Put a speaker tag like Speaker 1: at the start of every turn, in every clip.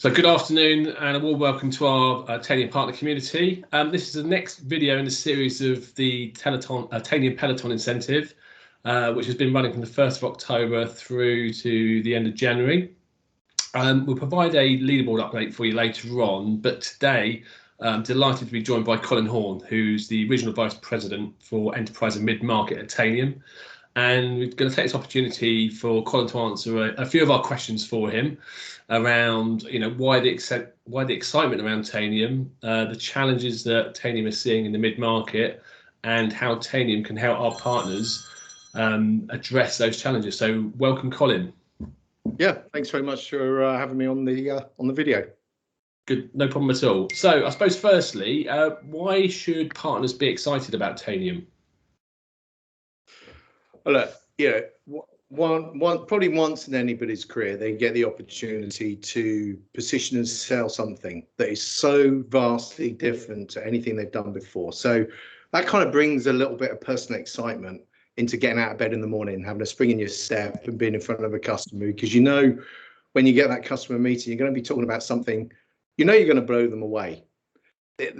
Speaker 1: So good afternoon and a warm welcome to our Tanium partner community. This is the next video in the series of the Tanium Peloton incentive, which has been running from the 1st of October through to the end of January. We'll provide a leaderboard update for you later on, but today I'm delighted to be joined by Colin Horne, who's the Regional Vice President for Enterprise and Mid-Market at Tanium. And we're going to take this opportunity for Colin to answer a few of our questions for him around, why the excitement around Tanium, the challenges that Tanium is seeing in the mid-market, and how Tanium can help our partners address those challenges. So, welcome, Colin.
Speaker 2: Yeah, thanks very much for having me on the video.
Speaker 1: Good, no problem at all. So, I suppose firstly, why should partners be excited about Tanium?
Speaker 2: Well, look, probably once in anybody's career, they get the opportunity to position and sell something that is so vastly different to anything they've done before. So that kind of brings a little bit of personal excitement into getting out of bed in the morning, having a spring in your step and being in front of a customer, because when you get that customer meeting, you're going to be talking about something, you're going to blow them away. You've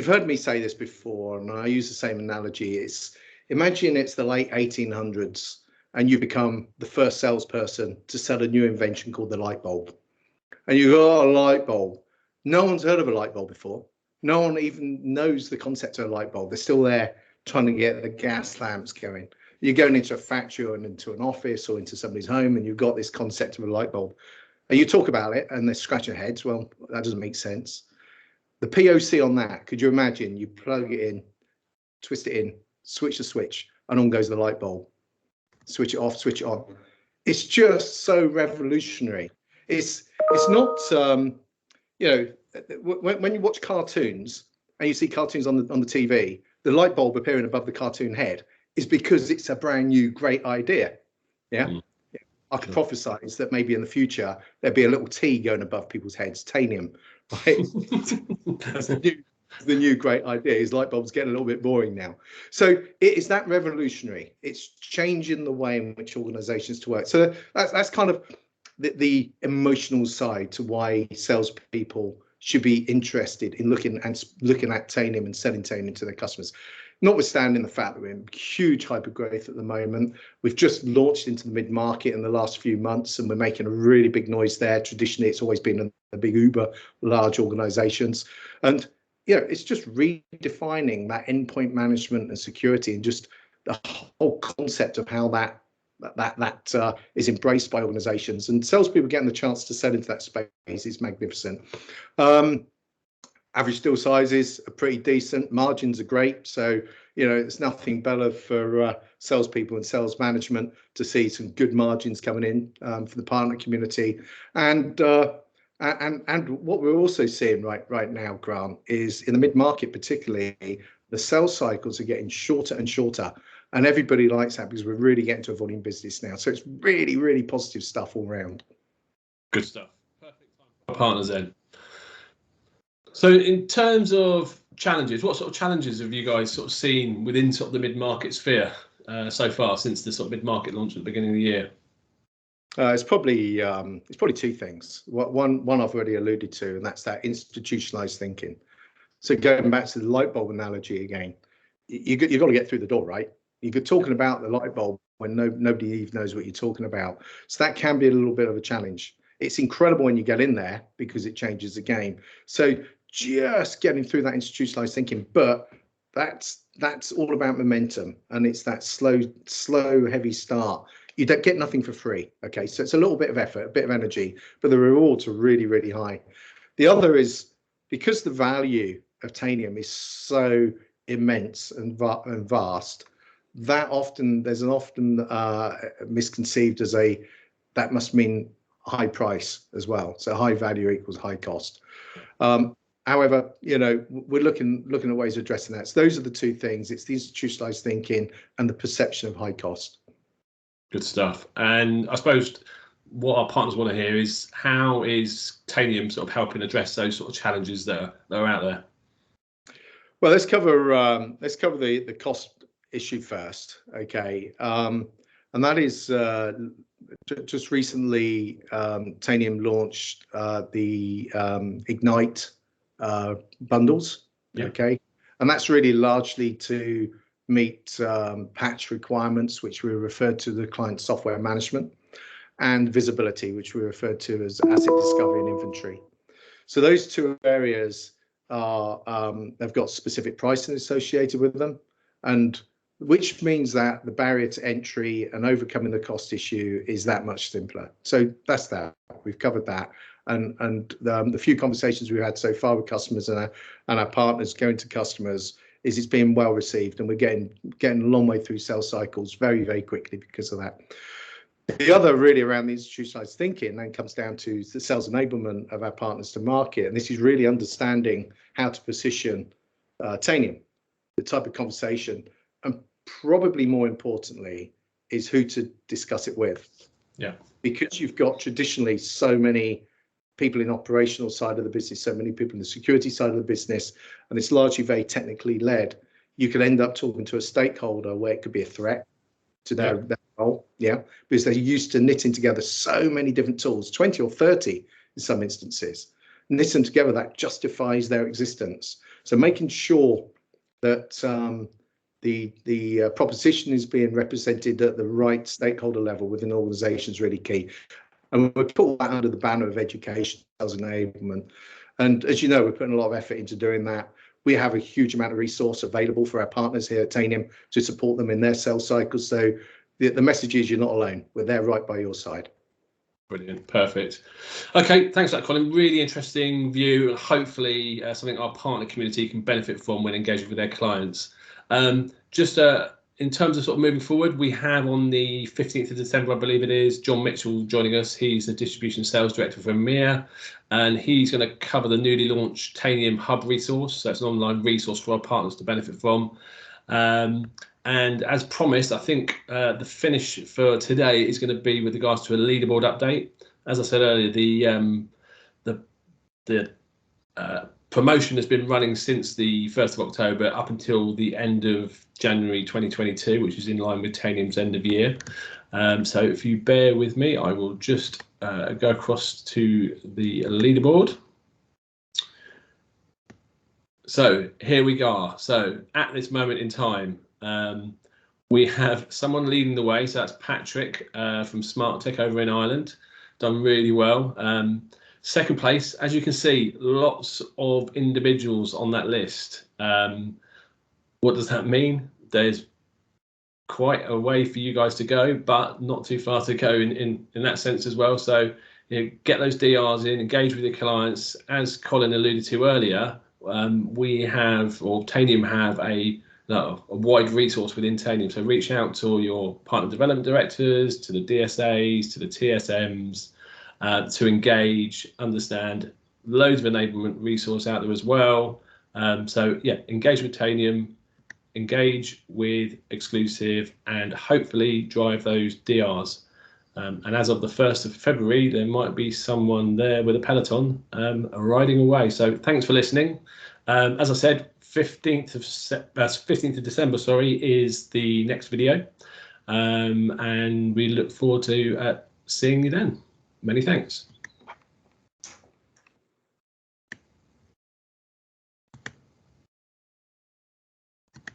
Speaker 2: heard me say this before, and I use the same analogy. Imagine it's the late 1800s and you become the first salesperson to sell a new invention called the light bulb. And you go, oh, a light bulb. No one's heard of a light bulb before. No one even knows the concept of a light bulb. They're still there trying to get the gas lamps going. You're going into a factory or into an office or into somebody's home and you've got this concept of a light bulb. And you talk about it and they scratch their heads. Well, that doesn't make sense. The POC on that, could you imagine you plug it in, twist it in, switch the switch, and on goes the light bulb. Switch it off, switch it on. It's just so revolutionary. It's not when you watch cartoons and you see cartoons on the TV, the light bulb appearing above the cartoon head is because it's a brand new great idea. Yeah. I could prophesize that maybe in the future there'd be a little T going above people's heads, Tanium, right? That's the new great idea. Is light bulbs getting a little bit boring now? So it is that revolutionary. It's changing the way in which organizations to work. So that's kind of the emotional side to why salespeople should be interested in looking at Tanium and selling Tanium to their customers. Notwithstanding the fact that we're in huge hypergrowth at the moment, we've just launched into the mid-market in the last few months, and we're making a really big noise there. Traditionally, it's always been a big Uber, large organizations, and it's just redefining that endpoint management and security, and just the whole concept of how that is embraced by organizations, and salespeople getting the chance to sell into that space is magnificent. Average deal sizes are pretty decent. Margins are great. So, it's nothing better for salespeople and sales management to see some good margins coming in for the partner community. And what we're also seeing right now, Grant, is in the mid-market particularly, the sales cycles are getting shorter and shorter. And everybody likes that because we're really getting to a volume business now. So it's really, really positive stuff all around.
Speaker 1: Good stuff. Perfect time for our partners then. So in terms of challenges, what sort of challenges have you guys sort of seen within sort of the mid-market sphere so far since the sort of mid-market launch at the beginning of the year?
Speaker 2: It's probably two things. One I've already alluded to, and that's that institutionalized thinking. So going back to the light bulb analogy again, you've got to get through the door, right? You're talking about the light bulb when nobody even knows what you're talking about. So that can be a little bit of a challenge. It's incredible when you get in there because it changes the game. So just getting through that institutionalized thinking, but that's all about momentum, and it's that slow, heavy start. You don't get nothing for free. Okay, so it's a little bit of effort, a bit of energy, but the rewards are really, really high. The other is because the value of Tanium is so immense and vast, that there's often misconceived as that must mean high price as well. So high value equals high cost. However, we're looking at ways of addressing that. So those are the two things. It's the institutionalized thinking and the perception of high cost.
Speaker 1: Good stuff. And I suppose what our partners want to hear is, how is Tanium sort of helping address those sort of challenges that are out there?
Speaker 2: Well, let's cover the cost issue first, okay? And that is just recently, Tanium launched the Ignite bundles.
Speaker 1: Yeah.
Speaker 2: Okay, and that's really largely to meet patch requirements, which we referred to the client software management, and visibility, which we referred to as asset discovery and inventory. So those two areas are they've got specific pricing associated with them, and which means that the barrier to entry and overcoming the cost issue is that much simpler. So that's that. We've covered that, and the few conversations we've had so far with customers and our partners going to customers is it's being well received, and we're getting a long way through sales cycles very quickly because of that. The other really around the institutionalized thinking then comes down to the sales enablement of our partners to market, and this is really understanding how to position Tanium, the type of conversation, and probably more importantly is who to discuss it with.
Speaker 1: Yeah,
Speaker 2: because you've got traditionally so many people in operational side of the business, so many people in the security side of the business, and it's largely very technically led, you could end up talking to a stakeholder where it could be a threat to their role, because they're used to knitting together so many different tools, 20 or 30 in some instances. Knit them together, that justifies their existence. So making sure that the proposition is being represented at the right stakeholder level within an organization is really key. And we put that under the banner of education, sales enablement. And as you know, we're putting a lot of effort into doing that. We have a huge amount of resource available for our partners here at Tanium to support them in their sales cycles. So the message is you're not alone. We're there right by your side.
Speaker 1: Brilliant, perfect. Okay, thanks for that, Colin. Really interesting view, and hopefully something our partner community can benefit from when engaging with their clients. Just in terms of sort of moving forward, we have on the 15th of December, I believe it is, John Mitchell joining us. He's the Distribution Sales Director for EMEA, and he's going to cover the newly launched Tanium Hub resource. So it's an online resource for our partners to benefit from. And as promised, I think the finish for today is going to be with regards to a leaderboard update. As I said earlier, the promotion has been running since the 1st of October up until the end of January 2022, which is in line with Tanium's end of year. So if you bear with me, I will just go across to the leaderboard. So here we go. So at this moment in time, we have someone leading the way. So that's Patrick from Smart Tech over in Ireland, done really well. Second place, as you can see, lots of individuals on that list. What does that mean? There's quite a way for you guys to go, but not too far to go in that sense as well. So get those DRs in, engage with your clients. As Colin alluded to earlier, we have, or Tanium have, a wide resource within Tanium. So reach out to your partner development directors, to the DSAs, to the TSMs, to engage, understand. Loads of enablement resource out there as well. So yeah, engage with Tanium, engage with Exclusive, and hopefully drive those DRs. And as of the 1st of February, there might be someone there with a Peloton riding away. So thanks for listening. As I said, 15th of December, is the next video. And we look forward to seeing you then. Many thanks.